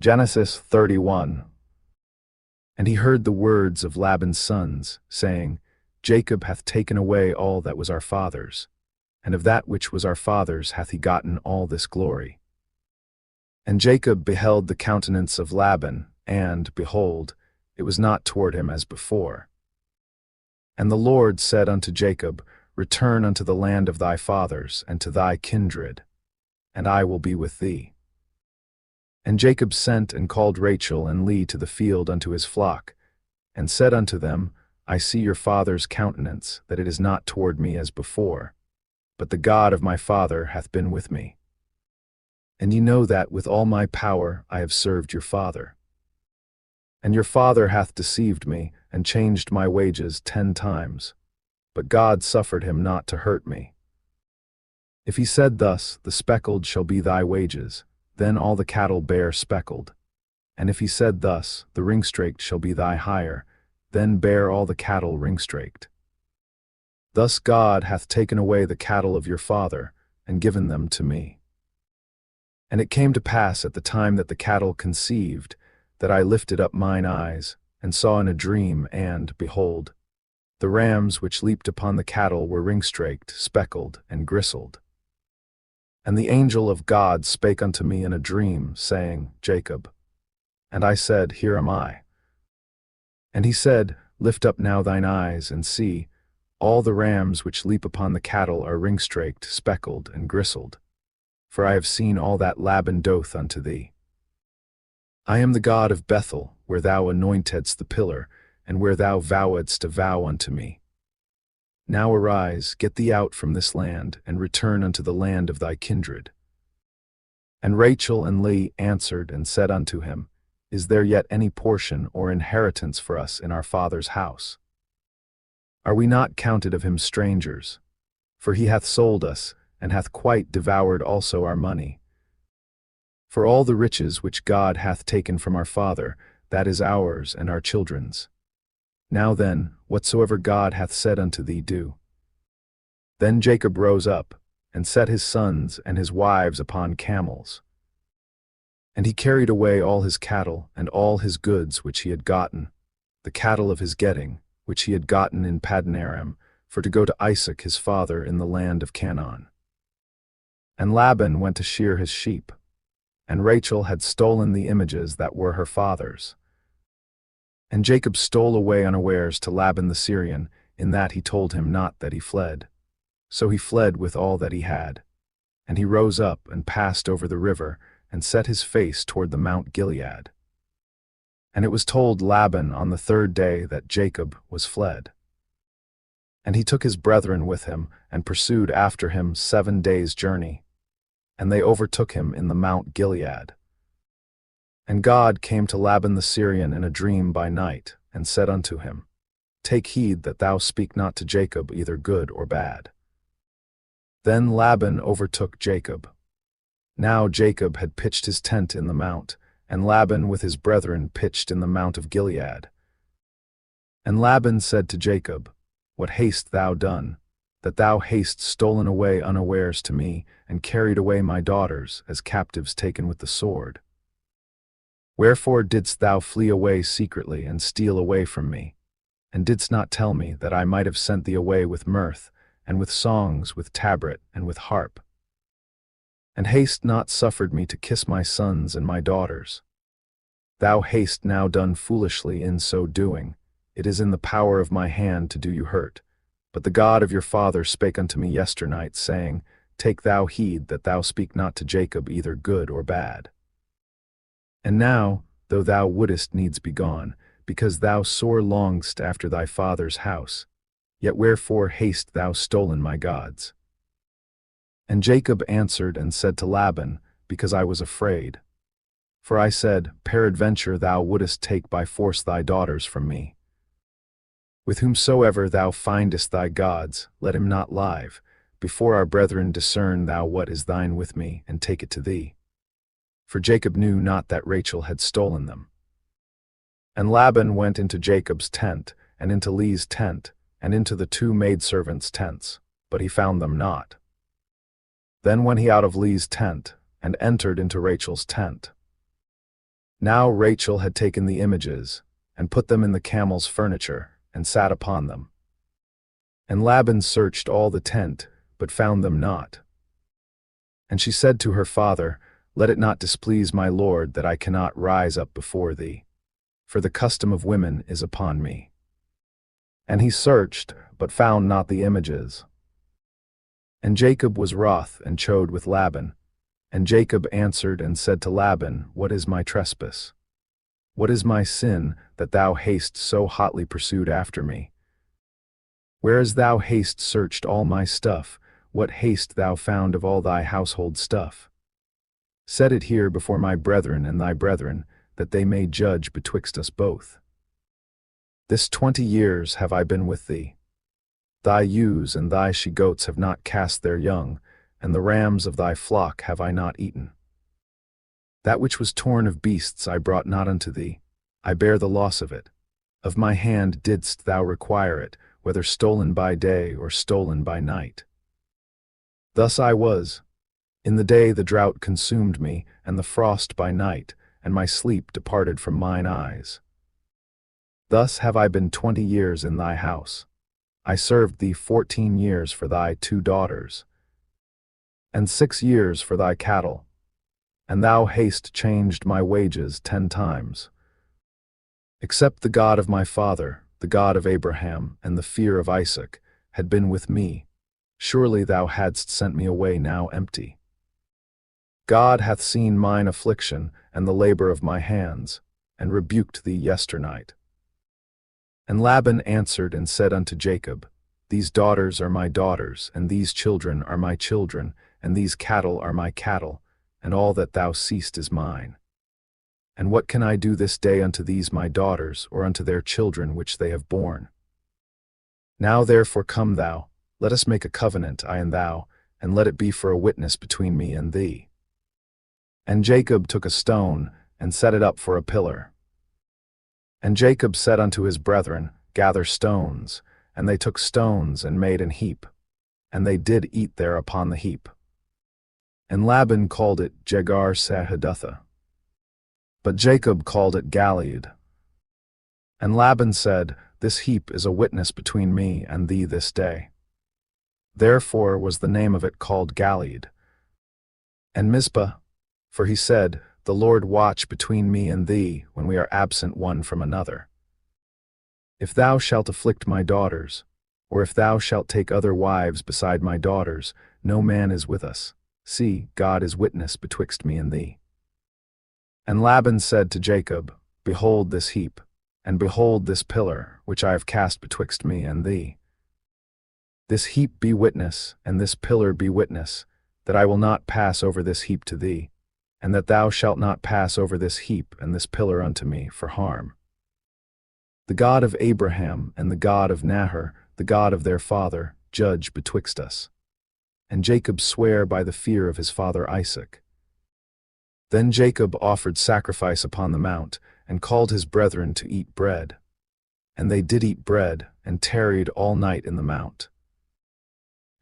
Genesis 31. And he heard the words of Laban's sons, saying, Jacob hath taken away all that was our father's, and of that which was our father's hath he gotten all this glory. And Jacob beheld the countenance of Laban, and, behold, it was not toward him as before. And the Lord said unto Jacob, Return unto the land of thy fathers, and to thy kindred, and I will be with thee. And Jacob sent and called Rachel and Leah to the field unto his flock, and said unto them, I see your father's countenance, that it is not toward me as before, but the God of my father hath been with me. And ye know that with all my power I have served your father. And your father hath deceived me, and changed my wages 10 times, but God suffered him not to hurt me. If he said thus, The speckled shall be thy wages, then all the cattle bear speckled. And if he said thus, The ringstraked shall be thy hire, then bear all the cattle ringstraked. Thus God hath taken away the cattle of your father, and given them to me. And it came to pass at the time that the cattle conceived, that I lifted up mine eyes, and saw in a dream, and, behold, the rams which leaped upon the cattle were ringstraked, speckled, and gristled. And the angel of God spake unto me in a dream, saying, Jacob. And I said, Here am I. And he said, Lift up now thine eyes, and see, all the rams which leap upon the cattle are ringstraked, speckled, and gristled. For I have seen all that Laban doth unto thee. I am the God of Bethel, where thou anointedst the pillar, and where thou vowedst a vow unto me. Now arise, get thee out from this land, and return unto the land of thy kindred. And Rachel and Leah answered and said unto him, Is there yet any portion or inheritance for us in our father's house? Are we not counted of him strangers? For he hath sold us, and hath quite devoured also our money. For all the riches which God hath taken from our father, that is ours and our children's. Now then, whatsoever God hath said unto thee, do. Then Jacob rose up, and set his sons and his wives upon camels. And he carried away all his cattle and all his goods which he had gotten, the cattle of his getting, which he had gotten in Paddan Aram, for to go to Isaac his father in the land of Canaan. And Laban went to shear his sheep, and Rachel had stolen the images that were her father's. And Jacob stole away unawares to Laban the Syrian, in that he told him not that he fled. So he fled with all that he had. And he rose up and passed over the river, and set his face toward the Mount Gilead. And it was told Laban on the 3rd day that Jacob was fled. And he took his brethren with him, and pursued after him 7 days' journey. And they overtook him in the Mount Gilead. And God came to Laban the Syrian in a dream by night, and said unto him, Take heed that thou speak not to Jacob either good or bad. Then Laban overtook Jacob. Now Jacob had pitched his tent in the mount, and Laban with his brethren pitched in the Mount of Gilead. And Laban said to Jacob, What hast thou done, that thou hast stolen away unawares to me, and carried away my daughters as captives taken with the sword? Wherefore didst thou flee away secretly, and steal away from me, and didst not tell me, that I might have sent thee away with mirth, and with songs, with tabret, and with harp? And hast not suffered me to kiss my sons and my daughters? Thou hast now done foolishly in so doing. It is in the power of my hand to do you hurt. But the God of your father spake unto me yesternight, saying, Take thou heed that thou speak not to Jacob either good or bad. And now, though thou wouldest needs be gone, because thou sore longest after thy father's house, yet wherefore hast thou stolen my gods? And Jacob answered and said to Laban, Because I was afraid. For I said, Peradventure thou wouldest take by force thy daughters from me. With whomsoever thou findest thy gods, let him not live. Before our brethren discern thou what is thine with me, and take it to thee. For Jacob knew not that Rachel had stolen them. And Laban went into Jacob's tent, and into Leah's tent, and into the 2 maidservants' tents, but he found them not. Then went he out of Leah's tent, and entered into Rachel's tent. Now Rachel had taken the images, and put them in the camel's furniture, and sat upon them. And Laban searched all the tent, but found them not. And she said to her father, Let it not displease my lord that I cannot rise up before thee, for the custom of women is upon me. And he searched, but found not the images. And Jacob was wroth and chode with Laban. And Jacob answered and said to Laban, What is my trespass? What is my sin, that thou hast so hotly pursued after me? Whereas thou hast searched all my stuff, what hast thou found of all thy household stuff? Set it here before my brethren and thy brethren, that they may judge betwixt us both. This 20 years have I been with thee. Thy ewes and thy she-goats have not cast their young, and the rams of thy flock have I not eaten. That which was torn of beasts I brought not unto thee, I bear the loss of it. Of my hand didst thou require it, whether stolen by day or stolen by night. Thus I was. In the day the drought consumed me, and the frost by night, and my sleep departed from mine eyes. Thus have I been 20 years in thy house. I served thee 14 years for thy 2 daughters, and 6 years for thy cattle, and thou hast changed my wages 10 times. Except the God of my father, the God of Abraham, and the fear of Isaac, had been with me, surely thou hadst sent me away now empty. God hath seen mine affliction and the labor of my hands, and rebuked thee yesternight. And Laban answered and said unto Jacob, These daughters are my daughters, and these children are my children, and these cattle are my cattle, and all that thou seest is mine. And what can I do this day unto these my daughters, or unto their children which they have borne? Now therefore come thou, let us make a covenant, I and thou, and let it be for a witness between me and thee. And Jacob took a stone, and set it up for a pillar. And Jacob said unto his brethren, Gather stones. And they took stones, and made an heap. And they did eat there upon the heap. And Laban called it Jegar-sahadutha. But Jacob called it Galeed. And Laban said, This heap is a witness between me and thee this day. Therefore was the name of it called Galeed. And Mizpah, for he said, The Lord watch between me and thee, when we are absent one from another. If thou shalt afflict my daughters, or if thou shalt take other wives beside my daughters, no man is with us. See, God is witness betwixt me and thee. And Laban said to Jacob, Behold this heap, and behold this pillar, which I have cast betwixt me and thee. This heap be witness, and this pillar be witness, that I will not pass over this heap to thee, and that thou shalt not pass over this heap and this pillar unto me for harm. The God of Abraham and the God of Nahor, the God of their father, judge betwixt us. And Jacob sware by the fear of his father Isaac. Then Jacob offered sacrifice upon the mount, and called his brethren to eat bread. And they did eat bread, and tarried all night in the mount.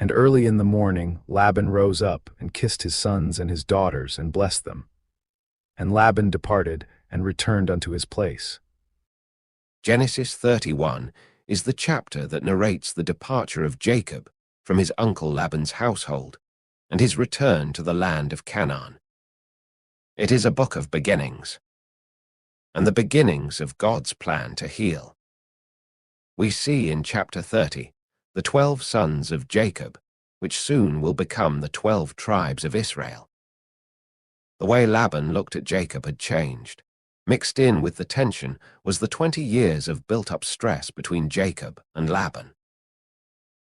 And early in the morning Laban rose up, and kissed his sons and his daughters, and blessed them. And Laban departed, and returned unto his place. Genesis 31 is the chapter that narrates the departure of Jacob from his uncle Laban's household, and his return to the land of Canaan. It is a book of beginnings, and the beginnings of God's plan to heal. We see in chapter 30 the 12 sons of Jacob, which soon will become the 12 tribes of Israel. The way Laban looked at Jacob had changed. Mixed in with the tension was the 20 years of built-up stress between Jacob and Laban.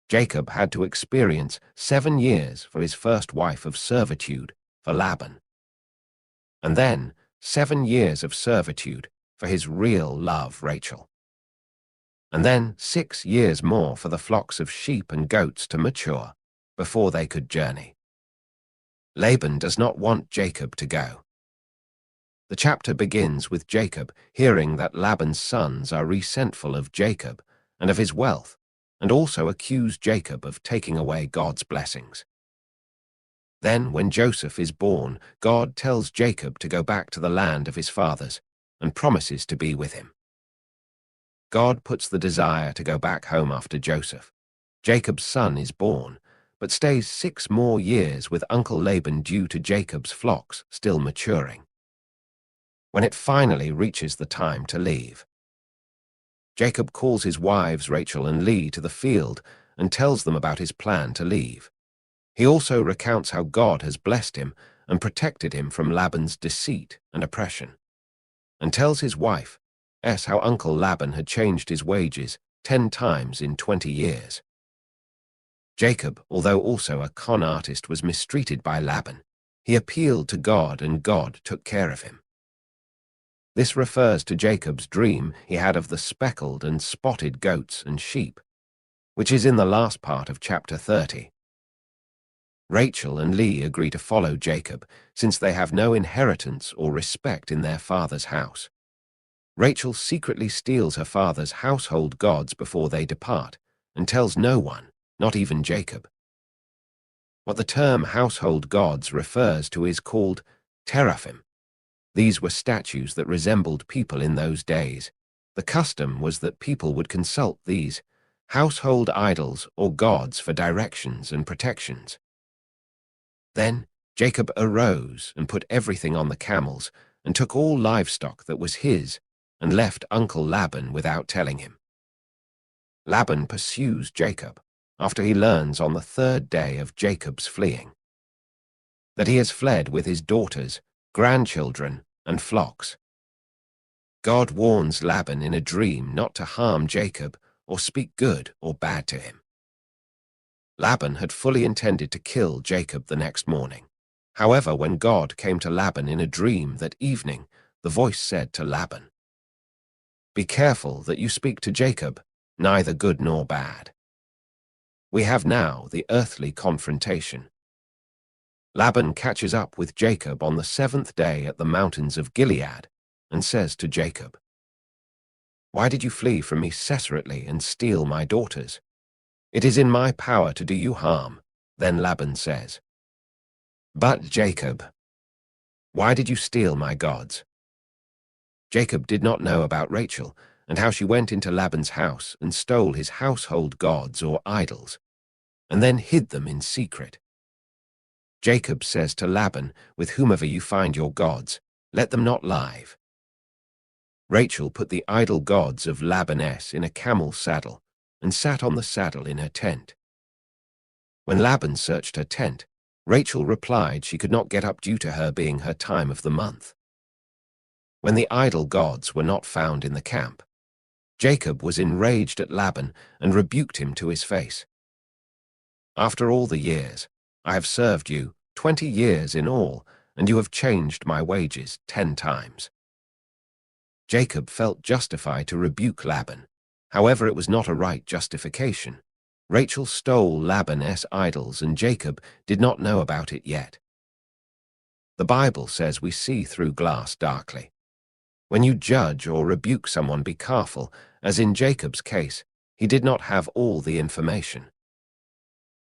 Jacob had to experience 7 years for his first wife of servitude for Laban, and then 7 years of servitude for his real love, Rachel, and then 6 years more for the flocks of sheep and goats to mature before they could journey. Laban does not want Jacob to go. The chapter begins with Jacob hearing that Laban's sons are resentful of Jacob and of his wealth, and also accuse Jacob of taking away God's blessings. Then, when Joseph is born, God tells Jacob to go back to the land of his fathers and promises to be with him. God puts the desire to go back home after Joseph. Jacob's son is born, but stays 6 more years with Uncle Laban due to Jacob's flocks still maturing. When it finally reaches the time to leave, Jacob calls his wives Rachel and Leah to the field and tells them about his plan to leave. He also recounts how God has blessed him and protected him from Laban's deceit and oppression, and tells his wife, how Uncle Laban had changed his wages 10 times in 20 years. Jacob, although also a con artist, was mistreated by Laban. He appealed to God and God took care of him. This refers to Jacob's dream he had of the speckled and spotted goats and sheep, which is in the last part of chapter 30. Rachel and Leah agree to follow Jacob, since they have no inheritance or respect in their father's house. Rachel secretly steals her father's household gods before they depart, and tells no one, not even Jacob. What the term household gods refers to is called teraphim. These were statues that resembled people in those days. The custom was that people would consult these household idols or gods for directions and protections. Then Jacob arose and put everything on the camels and took all livestock that was his and left Uncle Laban without telling him. Laban pursues Jacob after he learns on the 3rd day of Jacob's fleeing that he has fled with his daughters, grandchildren, and flocks. God warns Laban in a dream not to harm Jacob or speak good or bad to him. Laban had fully intended to kill Jacob the next morning. However, when God came to Laban in a dream that evening, the voice said to Laban, "Be careful that you speak to Jacob, neither good nor bad." We have now the earthly confrontation. Laban catches up with Jacob on the 7th day at the mountains of Gilead and says to Jacob, "Why did you flee from me separately and steal my daughters? It is in my power to do you harm." Then Laban says, "But Jacob, why did you steal my gods?" Jacob did not know about Rachel and how she went into Laban's house and stole his household gods or idols, and then hid them in secret. Jacob says to Laban, "With whomever you find your gods, let them not live." Rachel put the idol gods of Labaness in a camel's saddle and sat on the saddle in her tent. When Laban searched her tent, Rachel replied she could not get up due to her being her time of the month. When the idol gods were not found in the camp, Jacob was enraged at Laban and rebuked him to his face. "After all the years, I have served you 20 years in all, and you have changed my wages 10 times. Jacob felt justified to rebuke Laban. However, it was not a right justification. Rachel stole Laban's idols, and Jacob did not know about it yet. The Bible says we see through glass darkly. When you judge or rebuke someone, be careful, as in Jacob's case, he did not have all the information.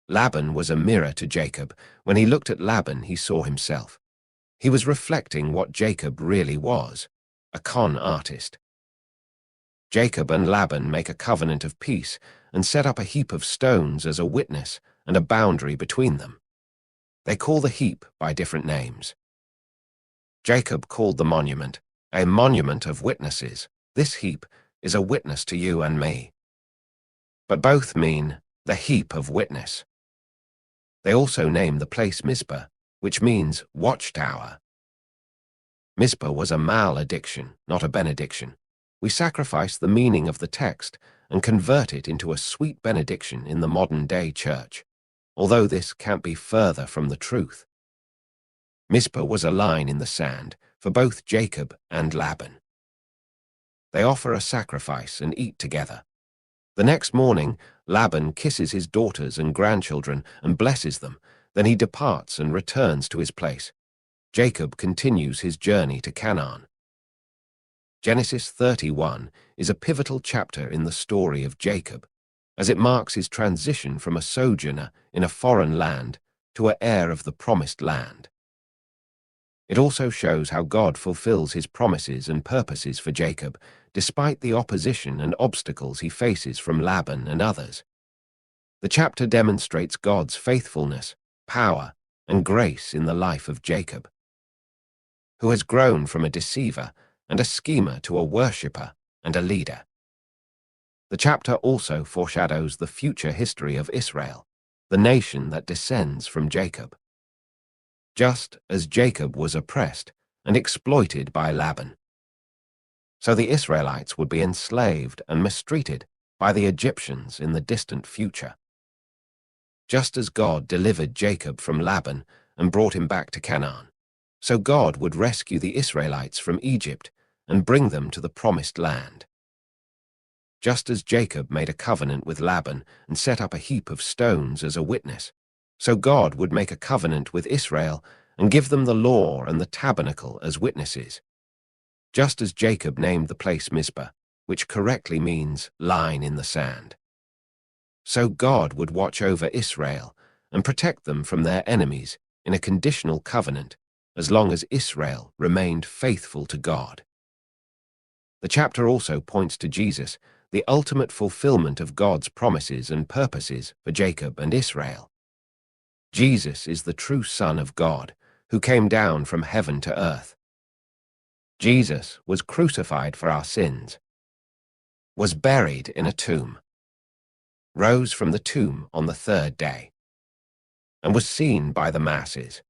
Laban was a mirror to Jacob. When he looked at Laban, he saw himself. He was reflecting what Jacob really was, a con artist. Jacob and Laban make a covenant of peace and set up a heap of stones as a witness and a boundary between them. They call the heap by different names. Jacob called the monument a monument of witnesses. This heap is a witness to you and me. But both mean the heap of witness. They also name the place Mizpah, which means watchtower. Mizpah was a malediction, not a benediction. We sacrifice the meaning of the text and convert it into a sweet benediction in the modern-day church, although this can't be further from the truth. Mizpah was a line in the sand for both Jacob and Laban. They offer a sacrifice and eat together. The next morning, Laban kisses his daughters and grandchildren and blesses them. Then he departs and returns to his place. Jacob continues his journey to Canaan. Genesis 31 is a pivotal chapter in the story of Jacob, as it marks his transition from a sojourner in a foreign land to an heir of the promised land. It also shows how God fulfills his promises and purposes for Jacob, despite the opposition and obstacles he faces from Laban and others. The chapter demonstrates God's faithfulness, power, and grace in the life of Jacob, who has grown from a deceiver and a schemer to a worshipper and a leader. The chapter also foreshadows the future history of Israel, the nation that descends from Jacob. Just as Jacob was oppressed and exploited by Laban, so the Israelites would be enslaved and mistreated by the Egyptians in the distant future. Just as God delivered Jacob from Laban and brought him back to Canaan, so God would rescue the Israelites from Egypt and bring them to the promised land. Just as Jacob made a covenant with Laban and set up a heap of stones as a witness, so God would make a covenant with Israel and give them the law and the tabernacle as witnesses. Just as Jacob named the place Mizpah, which correctly means line in the sand, so God would watch over Israel and protect them from their enemies in a conditional covenant as long as Israel remained faithful to God. The chapter also points to Jesus, the ultimate fulfillment of God's promises and purposes for Jacob and Israel. Jesus is the true Son of God, who came down from heaven to earth. Jesus was crucified for our sins, was buried in a tomb, rose from the tomb on the third day, and was seen by the masses.